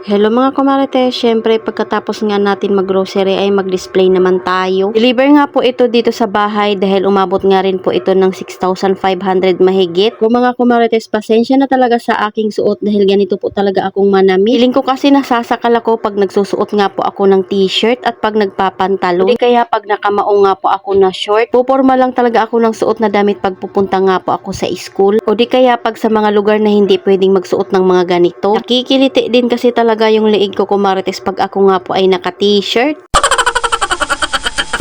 Hello mga kumarites, syempre pagkatapos nga natin mag-grocery ay mag-display naman tayo. Deliver nga po ito dito sa bahay dahil umabot nga rin po ito ng 6,500 mahigit. Kung mga kumarites, pasensya na talaga sa aking suot dahil ganito po talaga akong manamit. Feeling ko kasi nasasakal ako pag nagsusuot nga po ako ng t-shirt at pag nagpapantalo. Hindi kaya pag nakamaong nga po ako na short, puporma lang talaga ako ng suot na damit pag pupunta nga po ako sa school. O di kaya pag sa mga lugar na hindi pwedeng magsuot ng mga ganito. Nakikiliti din kasi talaga yung liig ko kumarites pag ako nga po ay naka-t-shirt.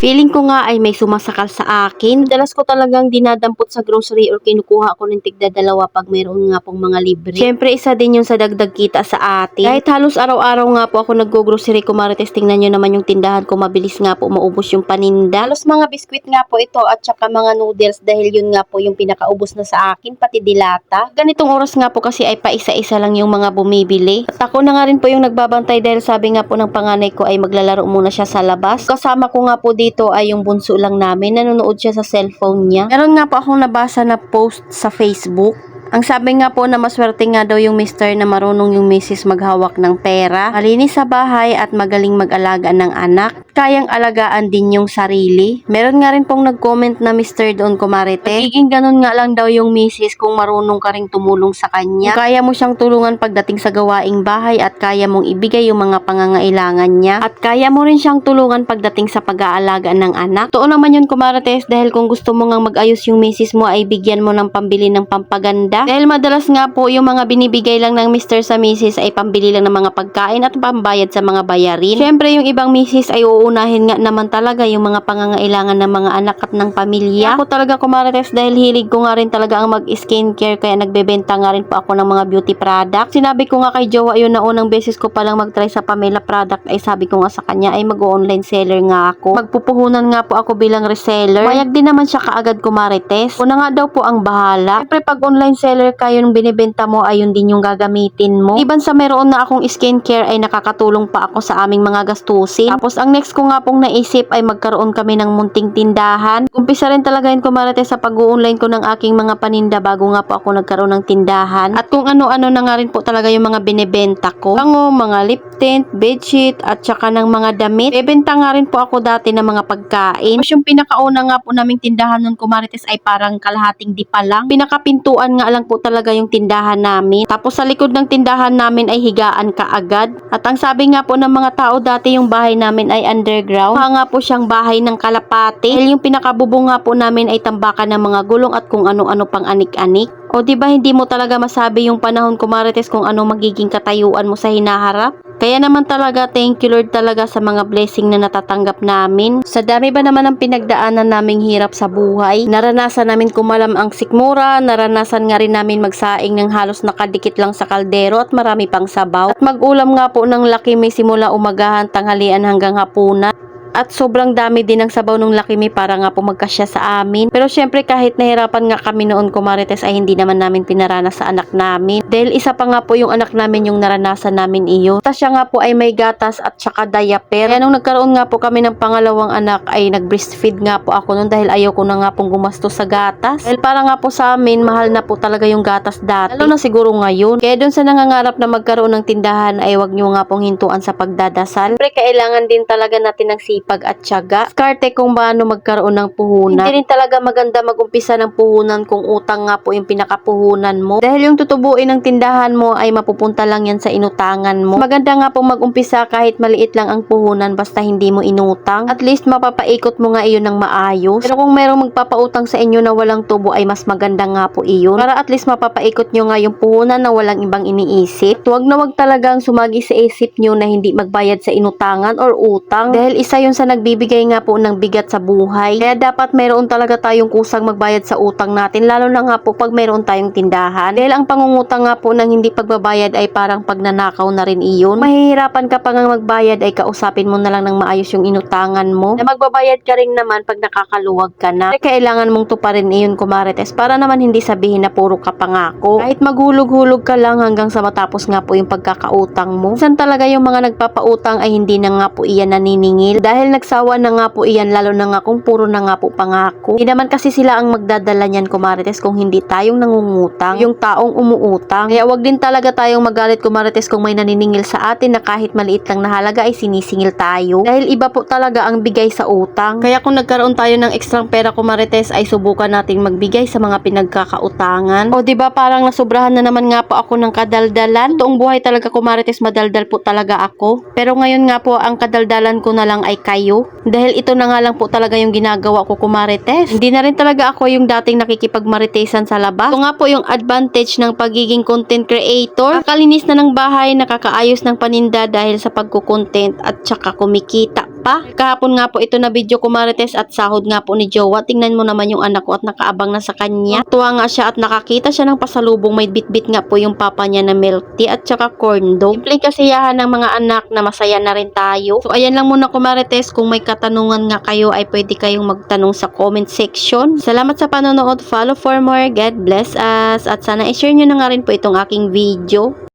Feeling ko nga ay may sumasakal sa akin. Dalas ko talagang dinadampot sa grocery or kinukuha ko ng tigda dalawa pag mayroon nga pong mga libre. Siyempre isa din yun sa dagdag kita sa atin. Kahit halos araw-araw nga po ako nag-grocery kumarites, tingnan nyo naman yung tindahan ko, mabilis nga po maubos yung paninda. Halos mga biskwit nga po ito at saka mga noodles dahil yun nga po yung pinakaubos na sa akin, pati dilata. Ganitong oras nga po kasi ay paisa-isa lang yung mga bumibili. At ako na nga rin po yung nagbabantay dahil sabi nga po ng panganay ko ay maglalaro muna siya sa labas. Kasama ko nga po dito ay yung bunso lang namin, nanonood siya sa cellphone niya. Meron nga po akong nabasa na post sa Facebook. Ang sabi nga po na maswerte nga daw yung mister na marunong yung misis maghawak ng pera, malinis sa bahay at magaling mag-alaga ng anak. Kayang alagaan din yung sarili. Meron nga rin pong nag-comment na mister doon kumarite. Magiging ganun nga lang daw yung misis kung marunong ka ring tumulong sa kanya. Kung kaya mo siyang tulungan pagdating sa gawaing bahay at kaya mong ibigay yung mga pangangailangan niya. At kaya mo rin siyang tulungan pagdating sa pag-aalaga ng anak. Totoo naman yun kumarites dahil kung gusto mo nga mag-ayos yung misis mo ay bigyan mo ng pambili ng pampaganda. Dahil madalas nga po yung mga binibigay lang ng mister sa misis ay pambili lang ng mga pagkain at pambayad sa mga bayarin. Syempre yung ibang misis ay uunahin nga naman talaga yung mga pangangailangan ng mga anak at ng pamilya. Ako talaga kumarites dahil hilig ko nga rin talaga ang mag-skincare kaya nagbebenta nga rin po ako ng mga beauty product. Sinabi ko nga kay Jowa yun na unang beses ko palang mag-try sa Pamela product ay sabi ko nga sa kanya ay mag-online seller nga ako. Magpupuhunan nga po ako bilang reseller. Mayag din naman siya kaagad kumarites. Una nga daw po ang bahala. Siyempre pag online seller kayo yung binibenta mo ay yun din yung gagamitin mo. Iban sa meron na akong skincare ay nakakatulong pa ako sa aming mga gastusin. Tapos ang next ko nga pong naisip ay magkaroon kami ng munting tindahan. Umpisa rin talaga yun kumarites sa pag-online ko ng aking mga paninda bago nga po ako nagkaroon ng tindahan. At kung ano-ano na nga rin po talaga yung mga binibenta ko. Bango, mga lip tint, bedsheet at saka ng mga damit. Bebenta nga rin po ako dati ng mga pagkain. Tapos yung pinakauna nga po naming tindahan nun kumarites ay parang kalahating di pa lang. Pinakapintuan nga lang po talaga yung tindahan namin. Tapos sa likod ng tindahan namin ay higaan kaagad. At ang sabi nga po ng mga tao dati yung bahay namin ay underground. Mukha nga po siyang bahay ng kalapate. Dahil yung pinakabubong nga po namin ay tambakan ng mga gulong at kung ano-ano pang anik-anik. O diba hindi mo talaga masabi yung panahon kumarites kung ano magiging katayuan mo sa hinaharap? Kaya naman talaga thank you Lord talaga sa mga blessing na natatanggap namin. Sa dami ba naman ang pinagdaanan naming hirap sa buhay? Naranasan namin kumalam ang sikmura, naranasan nga rin namin magsaing ng halos nakadikit lang sa kaldero at marami pang sabaw. At mag-ulam nga po ng laki may simula umagahan, tanghalian hanggang hapunan. At sobrang dami din ng sabaw ng Lakimi para nga po magkasya sa amin. Pero syempre kahit nahirapan nga kami noon kumarites ay hindi naman namin pinaranas sa anak namin. Dahil isa pa nga po yung anak namin yung naranasan namin iyo. Tapos siya nga po ay may gatas at saka diaper. Kaya nung nagkaroon nga po kami ng pangalawang anak ay nag-breastfeed nga po ako noon dahil ayaw ko na nga pong gumastos sa gatas. Dahil para nga po sa amin mahal na po talaga yung gatas dati. Lalo na siguro ngayon. Kaya dun sa nangangarap na magkaroon ng tindahan ay wag nyo nga pong hintuan sa pagdadasal. Siyempre kailangan din talaga natin ng sipag at tiyaga. Diskarte kung paano magkaroon ng puhunan. Hindi rin talaga maganda magumpisa ng puhunan kung utang nga po yung pinakapuhunan mo. Dahil yung tutubuin ng tindahan mo ay mapupunta lang yan sa inutangan mo. Maganda nga po magumpisa kahit maliit lang ang puhunan basta hindi mo inutang. At least mapapaikot mo nga iyon ng maayos. Pero kung merong magpapautang sa inyo na walang tubo ay mas maganda nga po iyon. Para at least mapapaikot nyo nga yung puhunan na walang ibang iniisip. Huwag na wag talagang sumagi sa isip nyo na hindi magbayad sa inutangan or utang. Dahil isa yun sa nagbibigay nga po ng bigat sa buhay. Kaya dapat mayroon talaga tayong kusang magbayad sa utang natin, lalo na nga po pag mayroon tayong tindahan. Dahil ang pangungutang nga po ng hindi pagbabayad ay parang pagnanakaw na rin iyon. Mahihirapan ka pa nga magbayad ay kausapin mo na lang ng maayos yung inutangan mo. Na magbabayad ka rin naman pag nakakaluwag ka na. Kaya kailangan mong tuparin iyon kumarites para naman hindi sabihin na puro ka pangako. Kahit maghulog-hulog ka lang hanggang sa matapos nga po yung pagkakautang mo. Minsan talaga yung mga nagpapautang ay hindi na nga po iyan naniningil. Dahil Dahil nagsawa na nga po iyan, lalo na nga kung puro na nga po pangako. Hindi naman kasi sila ang magdadala niyan, kumarites, kung hindi tayong nangungutang, yung taong umuutang. Kaya wag din talaga tayong magalit, kumarites, kung may naniningil sa atin na kahit maliit lang na halaga ay sinisingil tayo. Dahil iba po talaga ang bigay sa utang. Kaya kung nagkaroon tayo ng ekstrang pera, kumarites, ay subukan nating magbigay sa mga pinagkakautangan. O diba parang nasubrahan na naman nga po ako ng kadaldalan. Toong buhay talaga, kumarites, madaldal po talaga ako. Pero ngayon nga po, ang kadaldalan ko na lang ay kayo. Dahil ito na nga lang po talaga yung ginagawa ko, kumarites. Hindi na rin talaga ako yung dating nakikipagmaritesan sa labas. Ito nga po yung advantage ng pagiging content creator. Nakakalinis na ng bahay, nakakaayos ng paninda dahil sa pagkukontent at saka kumikita pa. Kahapon nga po ito na video, kumarites, at sahod nga po ni Jowa. Tingnan mo naman yung anak ko at nakaabang na sa kanya. Tuwa nga siya at nakakita siya ng pasalubong. May bitbit nga po yung papa niya na milk tea at saka corn dog. Simpleng kasiyahan ng mga anak na masaya na rin tayo. So ayan lang muna, kumarites. Kung may katanungan nga kayo ay pwede kayong magtanong sa comment section. Salamat sa panonood. Follow for more. God bless us. At sana i-share nyo na nga rin po itong aking video.